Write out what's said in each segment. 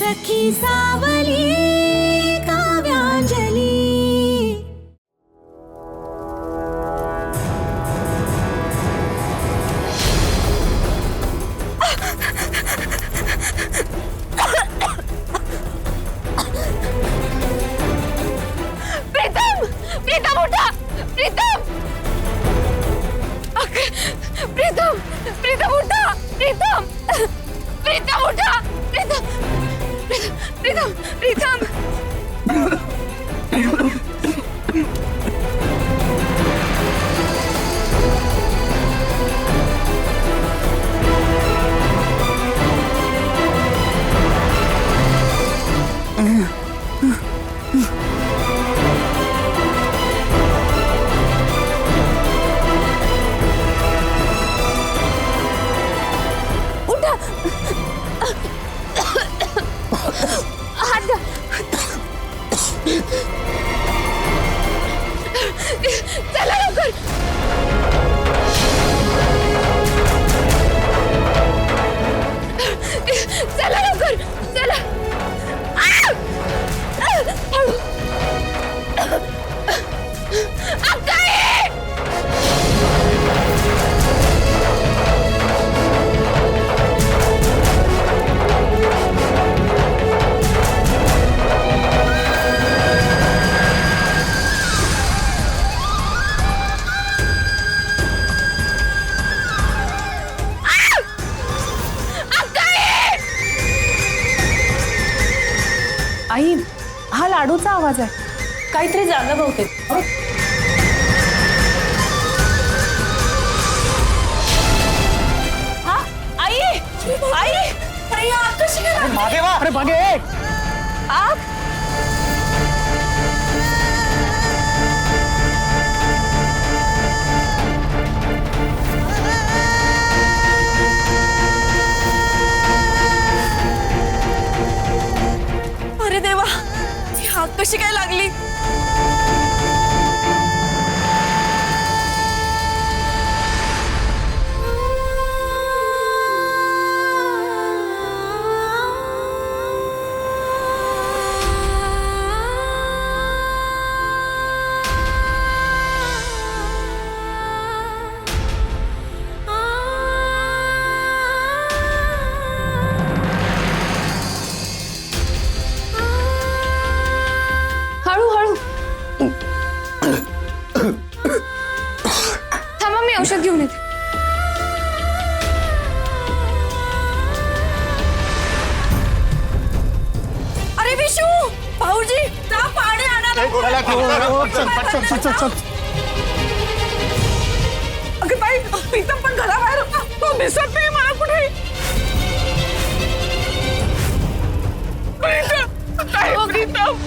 सखी सावली काव्यांजली। प्रीतम, प्रीतम उठा, प्रीतम, प्रीतम, प्रीतम उठा, प्रीतम, प्रीतम उठा, प्रीतम, प्रीतम, प्रीतम, उठा, हात द्या, चला लवकर, चला लवकर, चला, हळू, अक्काई! आई, हा लाडूचा आवाज आहे. काहीतरी झालं बहुतेक. हा, आई, आई, अरे आग कशी काय लागली? मागे वा. अरे मागे. आग? अरे देवा, ही आग कशी काय लागली? हळू हळू थांबा, मी औषध घेऊन येते. अरे विशू, भाऊजी, जा पाणी आणा. अगं ताई, प्रीतम पण घराबाहेर होता, तो दिसत नाही मला कुठे. प्रीतम, ताई, प्रीतम.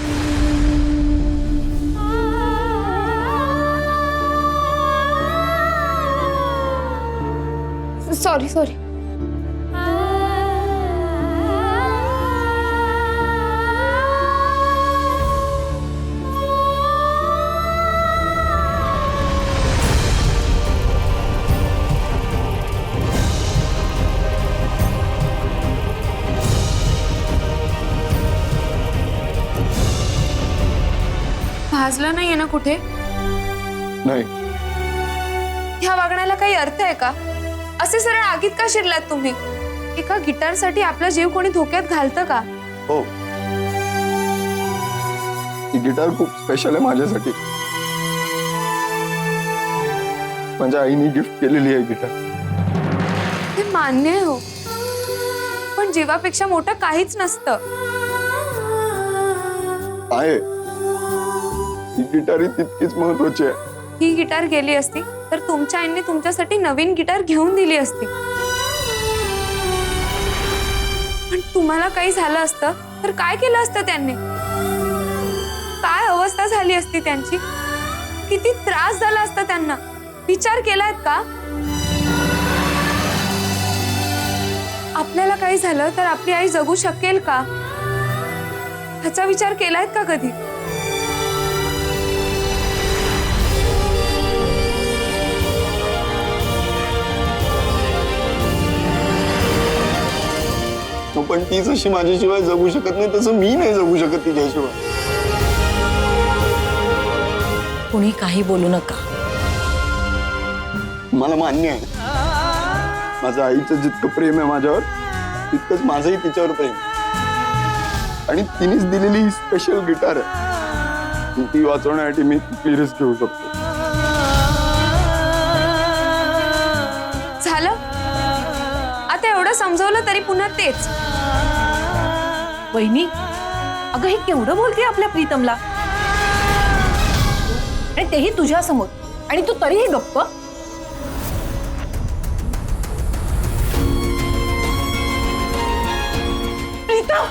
Sorry sorry. भाजलं नाहीये ना कुठे? नाही. ह्या वागण्याला काही अर्थ आहे का? असे सरळ आगीत का शिरलात तुम्ही? एका गिटारसाठी आपला जीव कोणी धोक्यात घालतं का? हो, ही गिटार खूप स्पेशल आहे माझ्यासाठी. माझ्या आईने गिफ्ट केलेली आहे गिटार. हे मान्य आहे हो, पण जीवापेक्षा मोठं काहीच नसतं. आहे, ही गिटार तितकीच महत्वाची आहे. ही गिटार गेली असती तर तुमच्या आईने तुमच्यासाठी नवीन गिटार घेऊन दिली असती. पण तुम्हाला काही झालं असतं तर काय केलं असतं त्यांनी? काय अवस्था झाली असती त्यांची? किती त्रास झाला असता त्यांना? विचार केलायत का? आपल्याला काही झालं तर आपली आई जगू शकेल का? ह्याचा विचार केलायत का कधी? पण ती जशी माझ्याशिवाय जगू शकत नाही तसं मी नाही जगू शकत तिच्याशिवाय. कुणी काही बोलू नका. मला मान्य आहे, माझं आईचं जितकं प्रेम आहे माझ्यावर तितकंच माझंही तिच्यावर प्रेम आहे. आणि तिनेच दिलेली ही स्पेशल गिटार आहे, ती वाचवण्यासाठी मी कुठली रिस्क घेऊ शकतो. झालं आता एवढं समजवलं तरी पुन्हा तेच. वहिनी, अगं हे केवढं बोलते आपल्या प्रीतमला, आणि तेही तुझ्या समोर, आणि तू तरीही गप्प. प्रीतम,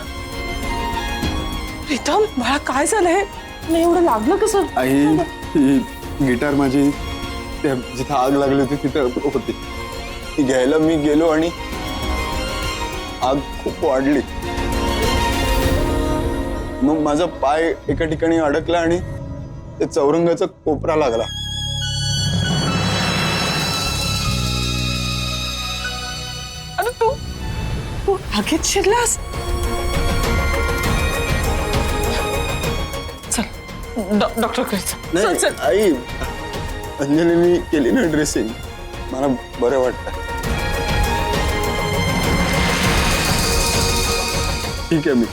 प्रीतम मला काय झालंय? नाही एवढं लागलं कसं? आई, ही गिटार माझी जिथं आग लागली होती तिथं होती. ती घ्यायला मी गेलो आणि आग खूप वाढली. मग माझा पाय एका ठिकाणी अडकला आणि ते चौरंगाचा कोपरा लागला. अरे तू तू आगीत शिरलास? चल डॉक्टर करायचं. नाही चल. आई, अंजलीने केली ना ड्रेसिंग, मला बरं वाटतं. ठीक आहे. मी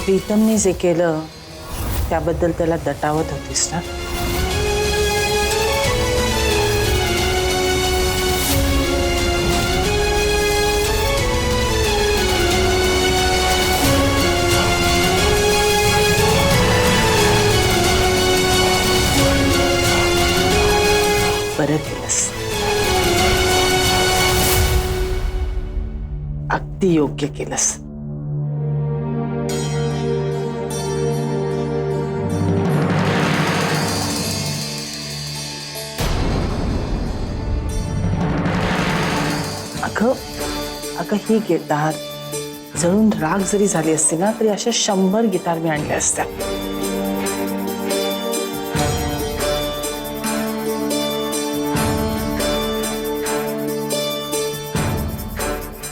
प्रीतमने जे केलं त्याबद्दल त्याला दटावत होतीस ना? बरं केलंस, अगदी योग्य केलंस. अगं ही गिटार जळून राग जरी झाली असती ना तरी अशा 100 गिटार मी आणल्या असत्या.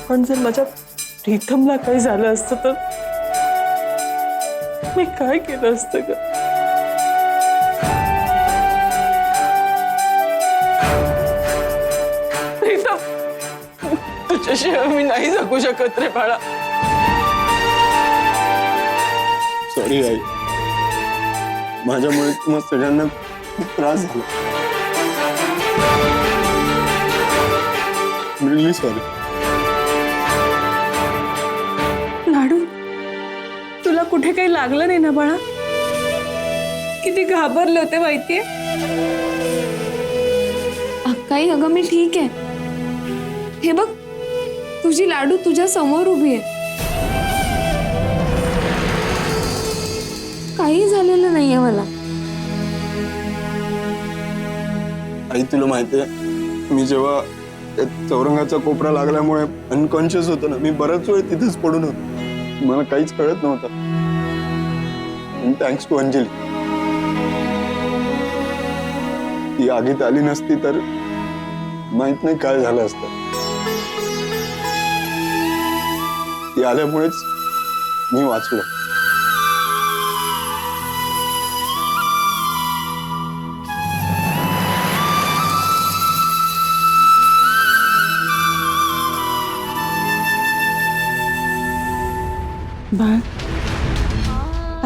पण जर माझ्या प्रीतमला काही झालं असतं तर मी काय केलं असतं ग? तुझ्याशिवाय मी नाही जगू शकत रे बाळा. सॉरी आई, माझ्यामुळे तुम्हाला सगळ्यांना खूप त्रास झाला. Really sorry. लाडू, तुला कुठे काही लागलं नाही ना बाळा? किती घाबरले होते माहितीये? अक्काई, अगं मी ठीक आहे. हे बघ, तुझी लाडू तुझ्या समोर उभी आहे, काही झालेलं नाहीये मला. आई, तुला माहितीये, मी जेव्हा त्या चौरंगाचा कोपरा लागल्यामुळे अनकॉन्शियस होतो ना, मी बराच वेळ तिथेच पडून होतो. मला काहीच कळत नव्हतं. Thanks to Anjali. ती आगीत आली नसती तर माहित नाही काय झालं असतं. ती आल्यामुळेच मी वाचलो. बाळ,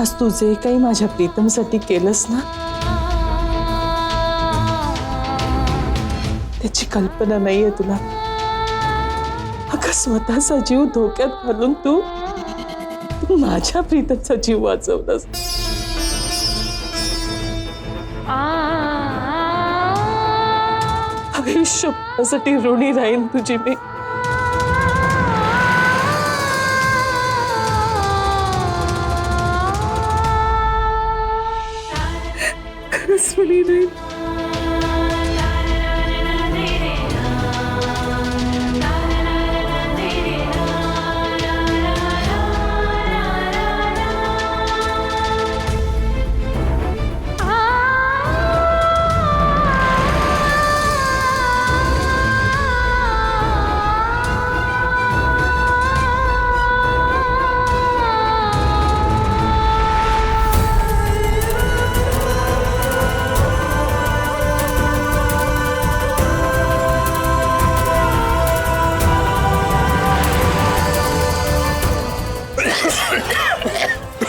आज तू जे काही माझ्या प्रीतमसाठी केलंस ना, त्याची कल्पना नाहीये तुला. अगं स्वतःचा जीव धोक्यात घालून तू माझ्या प्रीतमचा जीव वाचवलास. आयुष्यभरासाठी ऋणी राहीन तुझी मी. खरंच ऋणी राहीन.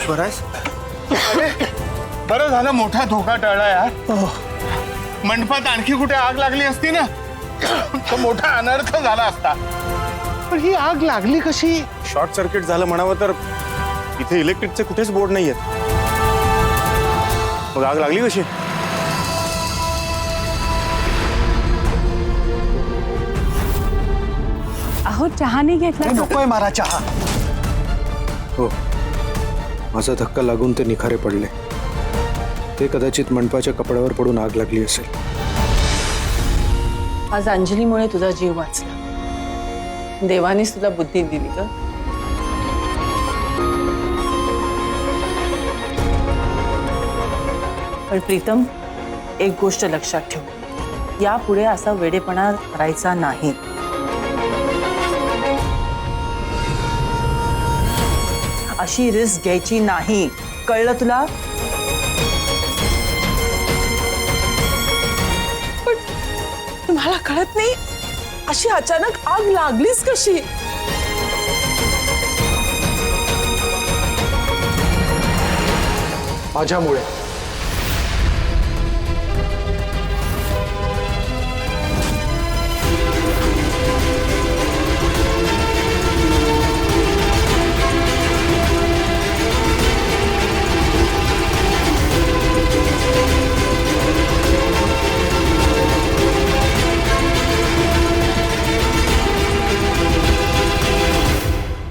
बरंच अरे बरं झालं, मोठा धोका टळला यार. मंडपात आणखी कुठे आग लागली असती ना तर मोठा अनर्थ झाला असता. पण ही आग लागली कशी? शॉर्ट सर्किट झालं म्हणावं तर इथे इलेक्ट्रिकचे कुठेच बोर्ड नाही आहेत. मग आग लागली कशी? अहो चहा नाही घेतला. नकोय मारा चहा. हो, माझा धक्का लागून ते निखारे पडले. ते कदाचित मंडपाच्या कपड्यावर पडून आग लागली असेल. आज अंजलीमुळे तुझा जीव वाचला. देवानेच तुला बुद्धी दिली ग. पण प्रीतम, एक गोष्ट लक्षात ठेव, यापुढे असा वेडेपणा करायचा नाही. अशी रिस्क घ्यायची नाही, कळलं तुला? पण तुम्हाला कळत नाही अशी अचानक आग लागलीच कशी? माझ्यामुळे.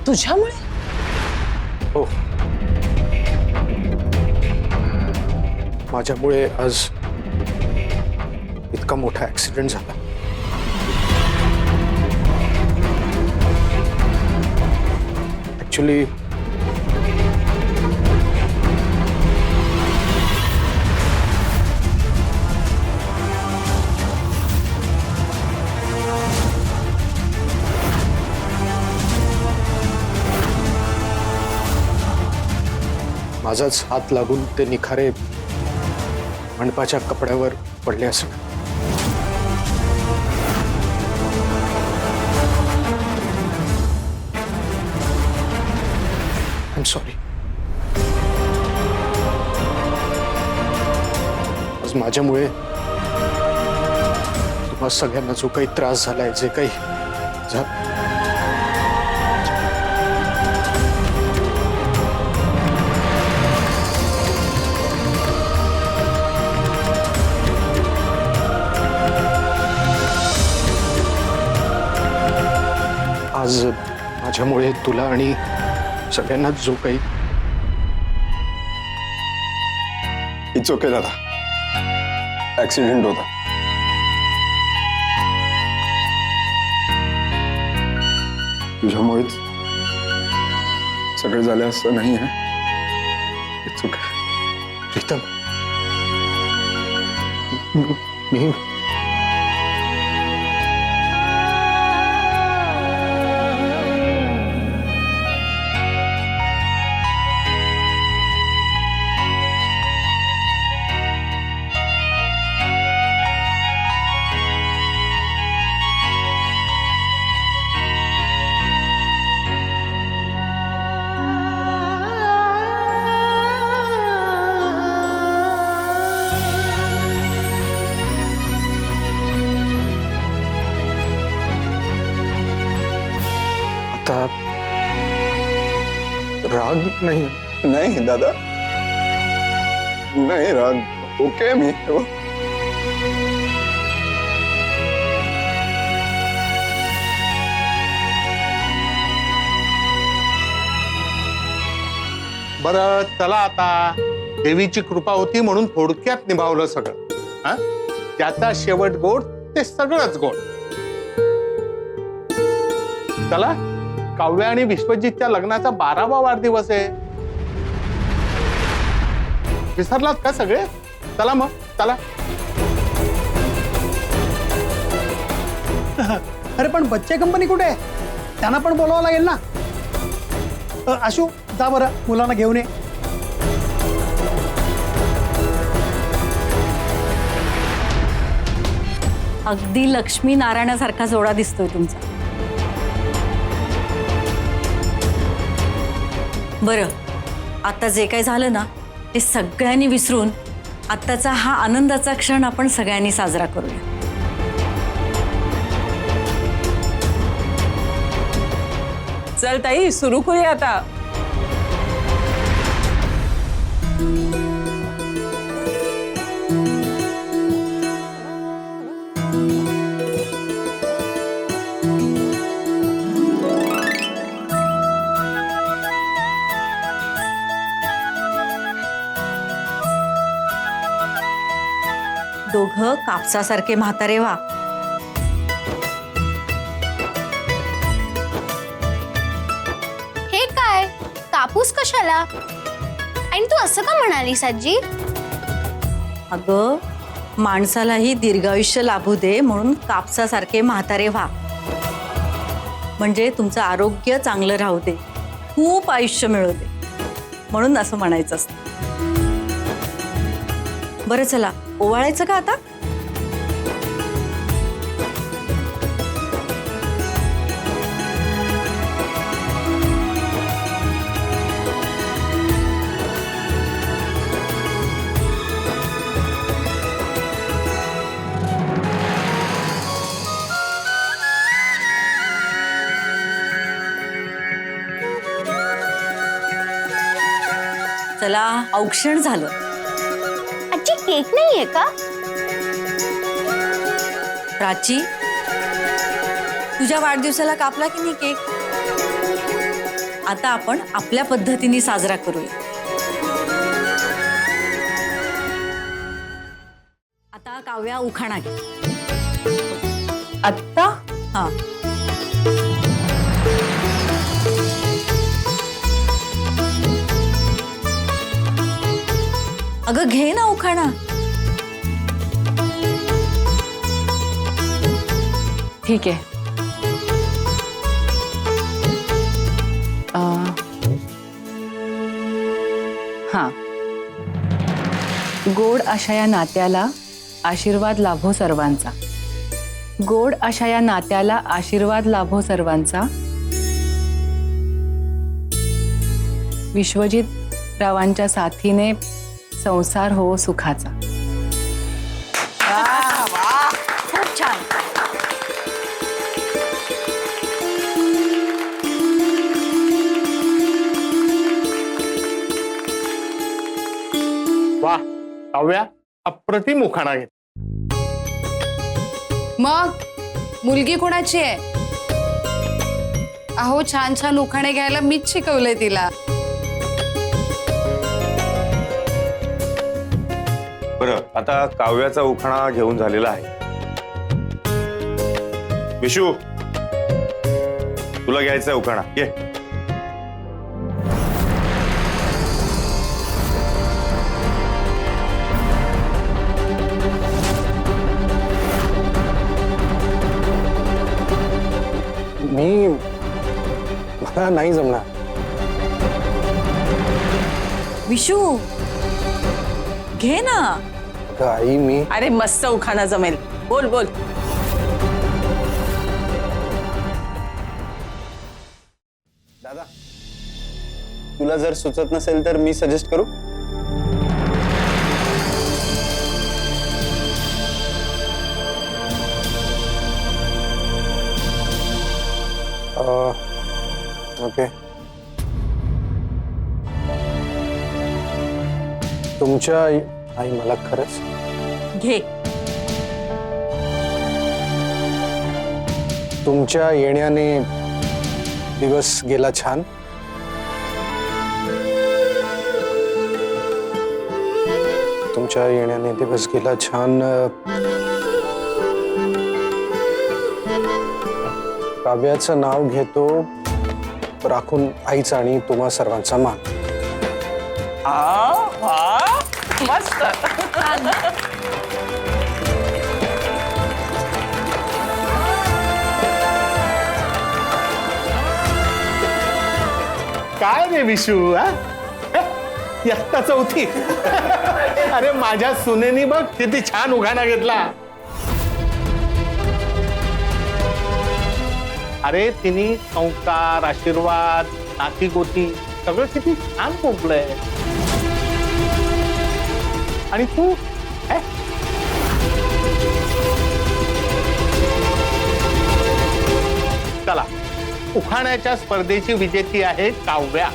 तुझ्यामुळे? हो, माझ्यामुळे आज इतका मोठा ऍक्सिडेंट झाला. ऍक्च्युली माझाच हात लागून ते निखारे मंडपाच्या कपड्यावर पडले असं. I am sorry. आज माझ्यामुळे तुम्हा सगळ्यांना जो काही त्रास झालाय, जे काही आज माझ्यामुळे तुला आणि सगळ्यांना जो काही. इट्स ओके दादा, ऍक्सिडेंट होता. तुझ्यामुळेच सगळं झालं असं नाही आहे. It's okay. प्रीतम, मी आता राग राग नाही. नाही दादा, नाही राग. ओके मी हो. बरं चला आता, देवीची कृपा होती म्हणून थोडक्यात निभावलं सगळं. हा, ज्याचा शेवट गोड ते सगळंच गोड. चला, काव्या आणि विश्वजितच्या लग्नाचा 12वा वाढदिवस आहे. विसरलात का सगळे? चला मग, चला. अरे पण बच्चे कंपनी कुठे आहे? त्यांना पण बोलावं लागेल ना. आशू जा बरं, मुलांना घेऊन ये. अगदी लक्ष्मी नारायणासारखा जोडा दिसतोय तुमचा. बरं, आता जे काही झालं ना ते सगळ्यांनी विसरून आत्ताचा हा आनंदाचा क्षण आपण सगळ्यांनी साजरा करूया. चल ताई, सुरू करूया आता. दोघं कापसासारखे म्हातारे व्हा. हे काय, कापूस कशाला? आणि तू असं का म्हणालीस आजी? अगं, माणसालाही दीर्घायुष्य लाभू दे म्हणून कापसासारखे म्हातारे व्हा. म्हणजे तुमचं आरोग्य चांगलं राहू दे, खूप आयुष्य मिळू दे म्हणून असं म्हणायचं असतं. बरं चला, ओवाळायचं का आता? चला, औक्षण झालं. आजी केक नाहीये का? प्राची, तुझ्या वाढदिवसाला कापला की नाही केक? आता आपण आपल्या पद्धतीने साजरा करूया. आता काव्या उखाणा घे. आत्ता हा, अगं घे ना उखाणा. ठीक आहे. हां, गोड अशा या नात्याला आशीर्वाद लाभो सर्वांचा. गोड अशा या नात्याला आशीर्वाद लाभो सर्वांचा. विश्वजित रावांच्या साथीने संसार हो सुखाचा. खूप छान. वा, काव्या अप्रतिम उखाणा घेत. मग मुलगी कोणाची आहे? अहो, छान छान उखाणे घ्यायला मीच शिकवलंय तिला. बरं, आता काव्याचा उखाणा घेऊन झालेला आहे. विशू, तुला घ्यायचा उखाणा, घे. मला नाही जमणार. विशू, घे ना. अगं आई, मी अरे मस्त उखाणा जमेल. बोल बोल. दादा, तुला जर सुचत नसेल तर मी सजेस्ट करू. ओके. तुमच्या आई मला खरंच घे. तुमच्या येण्याने दिवस गेला छान. तुमच्या येण्याने दिवस गेला छान. काव्याचं नाव घेतो, राखून आईचा आणि तुम्हा सर्वांचा मान. काय रे विशू, इयत्ता चौथी. अरे माझ्या सुनेनी बघ किती छान उखाणा घेतला. अरे तिने संस्कार, आशीर्वाद, नाती गोती सगळं किती छान पोचलंय. आणि तू चला, उखाण्याच्या स्पर्धेची विजेती आहे काव्या.